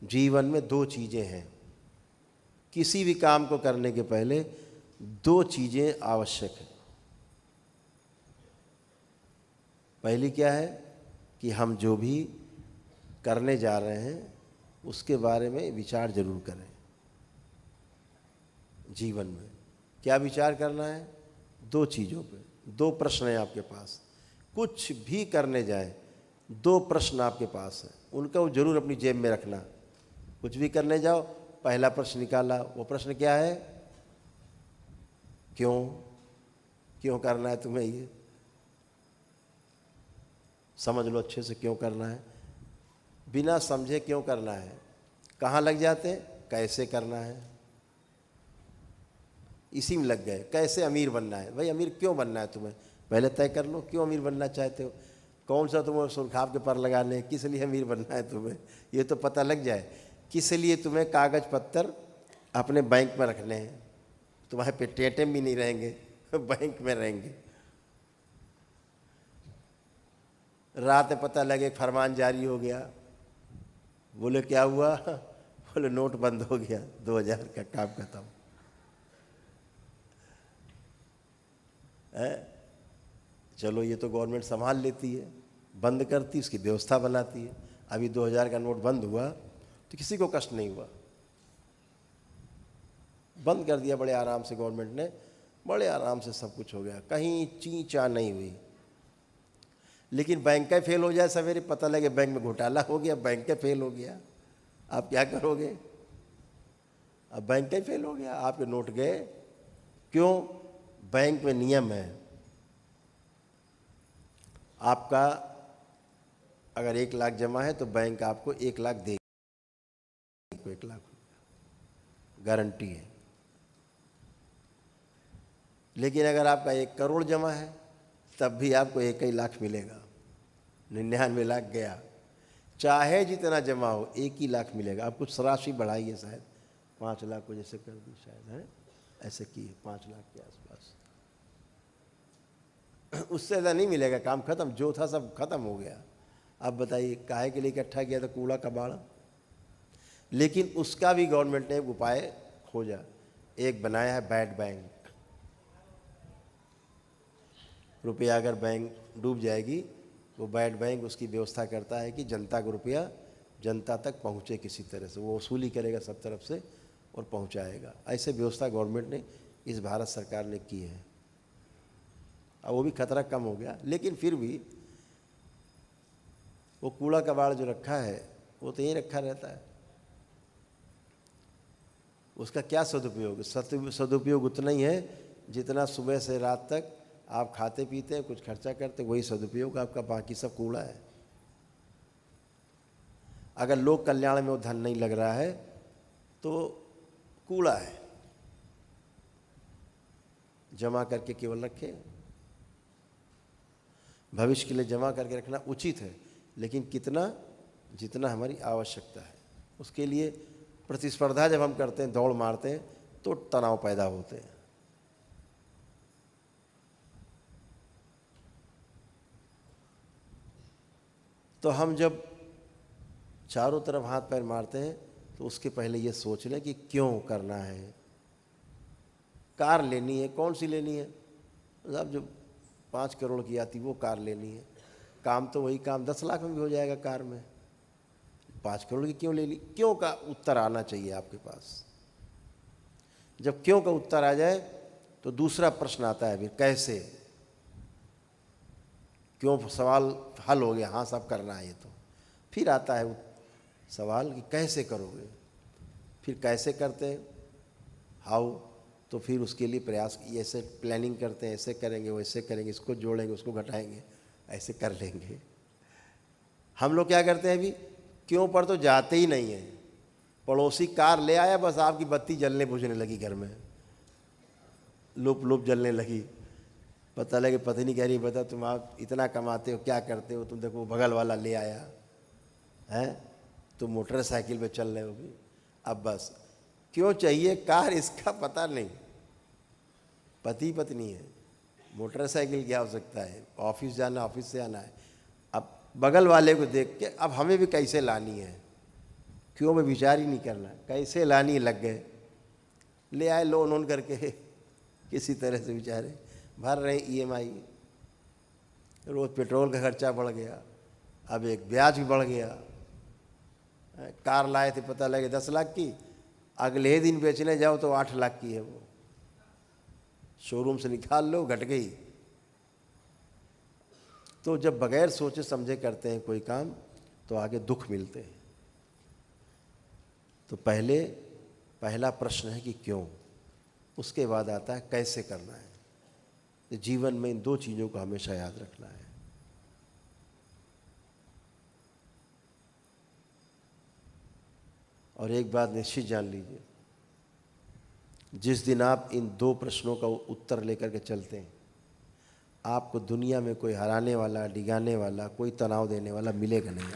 जीवन में दो चीज़ें हैं। किसी भी काम को करने के पहले दो चीज़ें आवश्यक हैं। पहली क्या है कि हम जो भी करने जा रहे हैं उसके बारे में विचार जरूर करें। जीवन में क्या विचार करना है? दो चीज़ों पे। दो प्रश्न हैं आपके पास। कुछ भी करने जाए दो प्रश्न आपके पास हैं, उनका वो जरूर अपनी जेब में रखना। कुछ भी करने जाओ, पहला प्रश्न निकाला, वो प्रश्न क्या है? क्यों? क्यों करना है तुम्हें? ये समझ लो अच्छे से, क्यों करना है। बिना समझे क्यों करना है कहाँ लग जाते हैं? कैसे करना है, इसी में लग गए। कैसे अमीर बनना है? भाई अमीर क्यों बनना है तुम्हें? पहले तय कर लो, क्यों अमीर बनना चाहते हो? कौन सा तुम्हें सुरखाब के पर लगाने, किस लिए अमीर बनना है तुम्हें, ये तो पता लग जाए। किस लिए तुम्हें कागज पत्तर अपने बैंक में रखने हैं? तुम्हारे पे टेटम भी नहीं रहेंगे, बैंक में रहेंगे। रात में पता लगे फरमान जारी हो गया, बोले क्या हुआ? बोले नोट बंद हो गया, 2000 का काम खत्म है। चलो ये तो गवर्नमेंट संभाल लेती है, बंद करती, उसकी व्यवस्था बनाती है। अभी 2000 का नोट बंद हुआ तो किसी को कष्ट नहीं हुआ, बंद कर दिया बड़े आराम से गवर्नमेंट ने, बड़े आराम से सब कुछ हो गया, कहीं ची चा नहीं हुई। लेकिन बैंक का फेल हो जाए सवेरे, पता लगे बैंक में घोटाला हो गया, बैंक का फेल हो गया, आप क्या करोगे? अब बैंक का फेल हो गया, आपके नोट गए। क्यों? बैंक में नियम है, आपका अगर 1 लाख जमा है तो बैंक आपको 1 लाख देगी, 1 लाख गारंटी है। लेकिन अगर आपका 1 करोड़ जमा है तब भी आपको 1 ही लाख मिलेगा, 99 लाख गया। चाहे जितना जमा हो 1 ही लाख मिलेगा। आप कुछ राशि बढ़ाइए, शायद 5 लाख को जैसे कर दी, शायद है ऐसे की 5 लाख के आसपास, उससे ज़्यादा नहीं मिलेगा, काम खत्म, जो था सब खत्म हो गया। अब बताइए काहे के लिए इकट्ठा किया था कूड़ा कबाड़ा? लेकिन उसका भी गवर्नमेंट ने उपाय खोजा, एक बनाया है बैड बैंक। रुपया अगर बैंक डूब जाएगी, वो बैड बैंक उसकी व्यवस्था करता है कि जनता को रुपया जनता तक पहुँचे किसी तरह से, वो वसूली करेगा सब तरफ से और पहुँचाएगा। ऐसे व्यवस्था गवर्नमेंट ने, इस भारत सरकार ने की है। अब वो भी खतरा कम हो गया, लेकिन फिर भी वो कूड़ा कबाड़ जो रखा है वो तो यहीं रखा रहता है। उसका क्या सदुपयोग? सदुपयोग उतना ही है जितना सुबह से रात तक आप खाते पीते हैं, कुछ खर्चा करते, वही सदुपयोग आपका, बाकी सब कूड़ा है। अगर लोक कल्याण में वो धन नहीं लग रहा है तो कूड़ा है। जमा करके केवल रखें, भविष्य के लिए जमा करके रखना उचित है, लेकिन कितना? जितना हमारी आवश्यकता है। उसके लिए प्रतिस्पर्धा जब हम करते हैं, दौड़ मारते हैं, तो तनाव पैदा होते हैं। तो हम जब चारों तरफ हाथ पैर मारते हैं तो उसके पहले ये सोच लें कि क्यों करना है। कार लेनी है, कौन सी लेनी है? अब जो 5 करोड़ की आती वो कार लेनी है। काम तो वही काम 10 लाख में भी हो जाएगा कार में, 5 करोड़ की क्यों लेनी? क्यों का उत्तर आना चाहिए आपके पास। जब क्यों का उत्तर आ जाए तो दूसरा प्रश्न आता है, फिर कैसे। क्यों सवाल हल हो गया, हाँ सब करना है ये, तो फिर आता है सवाल कि कैसे करोगे। फिर कैसे करते हैं, हाउ, तो फिर उसके लिए प्रयास, ऐसे प्लानिंग करते हैं, ऐसे करेंगे, वैसे करेंगे, इसको जोड़ेंगे, उसको घटाएंगे, ऐसे कर लेंगे। हम लोग क्या करते हैं अभी? क्यों पर तो जाते ही नहीं हैं। पड़ोसी कार ले आया, बस आपकी बत्ती जलने बुझने लगी घर में, लुप लुप जलने लगी। पता लगे पत्नी कह रही, बता तुम आप इतना कमाते हो, क्या करते हो तुम, देखो बगल वाला ले आया है, तुम मोटरसाइकिल पे चल रहे हो भी। अब बस क्यों चाहिए कार, इसका पता नहीं। पति पत्नी है, मोटरसाइकिल की आवश्यकता है, ऑफिस जाना, ऑफिस से आना है। अब बगल वाले को देख के अब हमें भी कैसे लानी है, क्यों में विचार ही नहीं करना, कैसे लानी लग गए, ले आए लोन ओन करके किसी तरह से बेचारे भर रहे EMI, रोज़ पेट्रोल का खर्चा बढ़ गया, अब एक ब्याज भी बढ़ गया। कार लाए थे पता लगे 10 लाख की, अगले ही दिन बेचने जाओ तो 8 लाख की है, वो शोरूम से निकाल लो, घट गई। तो जब बगैर सोचे समझे करते हैं कोई काम तो आगे दुख मिलते हैं। तो पहला प्रश्न है कि क्यों, उसके बाद आता है कैसे करना है। तो जीवन में इन 2 चीज़ों को हमेशा याद रखना है। और एक बात निश्चित जान लीजिए, जिस दिन आप इन 2 प्रश्नों का उत्तर लेकर के चलते हैं, आपको दुनिया में कोई हराने वाला, डिगाने वाला, कोई तनाव देने वाला मिलेगा नहीं।